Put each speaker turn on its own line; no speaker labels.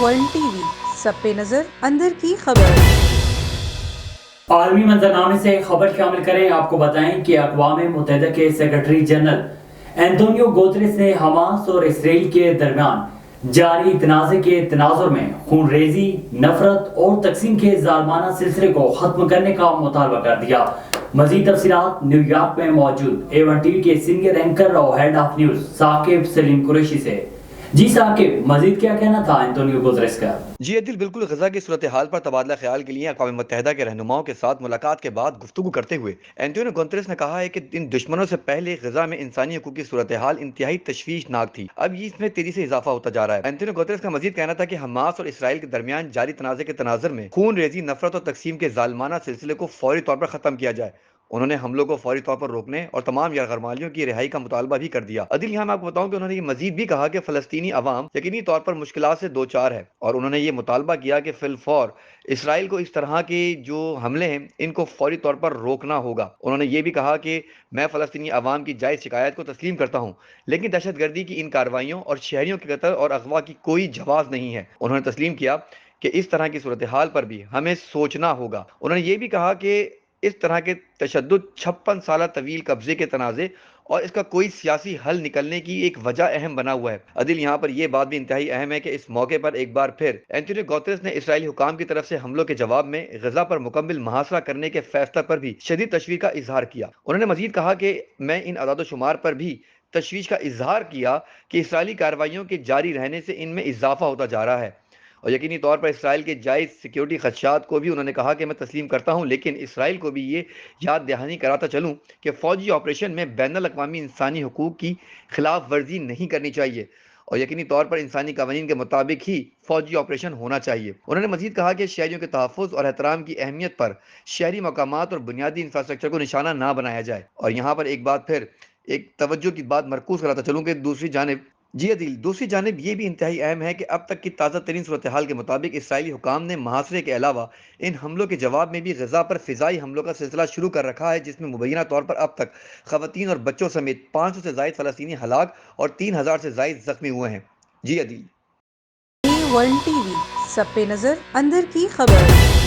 One T V سب پہ نظر اندر کی خبر۔
عالمی منظرنامے سے خبر شامل کریں۔ آپ کو بتائیں کہ اقوام متحدہ کے سیکرٹری جنرل اینٹونیو گوتریس نے حماس اور اسرائیل کے درمیان جاری تنازع کے تناظر میں خون ریزی، نفرت اور تقسیم کے ظالمانہ سلسلے کو ختم کرنے کا مطالبہ کر دیا۔ مزید تفصیلات نیو یارک میں موجود A1 ٹی وی کے سینئر اینکر اور ہیڈ آف نیوز ثاقب سلیم قریشی سے۔ جی ثاقب، مزید کیا کہنا تھا اینٹونیو گوتریس کا؟
جی عدل، بالکل غزہ کی صورتحال پر تبادلہ خیال کے لیے اقوام متحدہ کے رہنماؤں کے ساتھ ملاقات کے بعد گفتگو کرتے ہوئے اینٹونیو گوتریس نے کہا ہے کہ ان دشمنوں سے پہلے غزہ میں انسانی حقوق کی صورتحال انتہائی تشویشناک تھی، اب اس میں تیزی سے اضافہ ہوتا جا رہا ہے۔ اینٹونیو گوتریس کا مزید کہنا تھا کہ حماس اور اسرائیل کے درمیان جاری تنازع کے تناظر میں خون ریزی، نفرت اور تقسیم کے ظالمانہ سلسلے کو فوری طور پر ختم کیا جائے۔ انہوں نے حملوں کو فوری طور پر روکنے اور تمام یرغمالیوں کی رہائی کا مطالبہ بھی کر دیا۔ عدل، یہاں میں آپ کو بتاؤں کہ انہوں نے یہ مزید بھی کہا کہ فلسطینی عوام یقینی طور پر مشکلات سے دوچار ہے، اور انہوں نے یہ مطالبہ کیا کہ فی الفور اسرائیل کو اس طرح کے جو حملے ہیں ان کو فوری طور پر روکنا ہوگا۔ انہوں نے یہ بھی کہا کہ میں فلسطینی عوام کی جائز شکایت کو تسلیم کرتا ہوں، لیکن دہشت گردی کی ان کارروائیوں اور شہریوں کے قتل اور اغوا کی کوئی جواز نہیں ہے۔ انہوں نے تسلیم کیا کہ اس طرح کی صورتحال پر بھی ہمیں سوچنا ہوگا۔ انہوں نے یہ بھی کہا کہ اس طرح کے تشدد 56 سالہ طویل قبضے کے تنازع اور اس کا کوئی سیاسی حل نکلنے کی ایک وجہ اہم بنا ہوا ہے۔ عدل، یہاں پر یہ بات بھی انتہائی اہم ہے کہ اس موقع پر ایک بار پھر اینٹونیو گوتریس نے اسرائیلی حکام کی طرف سے حملوں کے جواب میں غزہ پر مکمل محاصرہ کرنے کے فیصلہ پر بھی شدید تشویش کا اظہار کیا۔ انہوں نے مزید کہا کہ میں ان اعداد و شمار پر بھی تشویش کا اظہار کیا کہ اسرائیلی کارروائیوں کے جاری رہنے سے ان میں اضافہ ہوتا جا رہا ہے، اور یقینی طور پر اسرائیل کے جائز سیکیورٹی خدشات کو بھی انہوں نے کہا کہ میں تسلیم کرتا ہوں، لیکن اسرائیل کو بھی یہ یاد دہانی کراتا چلوں کہ فوجی آپریشن میں بین الاقوامی انسانی حقوق کی خلاف ورزی نہیں کرنی چاہیے، اور یقینی طور پر انسانی قوانین کے مطابق ہی فوجی آپریشن ہونا چاہیے۔ انہوں نے مزید کہا کہ شہریوں کے تحفظ اور احترام کی اہمیت پر شہری مقامات اور بنیادی انفراسٹرکچر کو نشانہ نہ بنایا جائے۔ اور یہاں پر ایک بات پھر ایک توجہ کی بات مرکوز کراتا چلوں کہ دوسری جانب یہ بھی انتہائی اہم ہے کہ اب تک کی تازہ ترین صورتحال کے مطابق اسرائیلی حکام نے محاصرے کے علاوہ ان حملوں کے جواب میں بھی غزہ پر فضائی حملوں کا سلسلہ شروع کر رکھا ہے، جس میں مبینہ طور پر اب تک خواتین اور بچوں سمیت 500 سے زائد فلسطینی ہلاک اور 3000 سے زائد زخمی ہوئے ہیں۔ جی عدیل،
A1 ٹی وی سب پہ نظر اندر کی خبر۔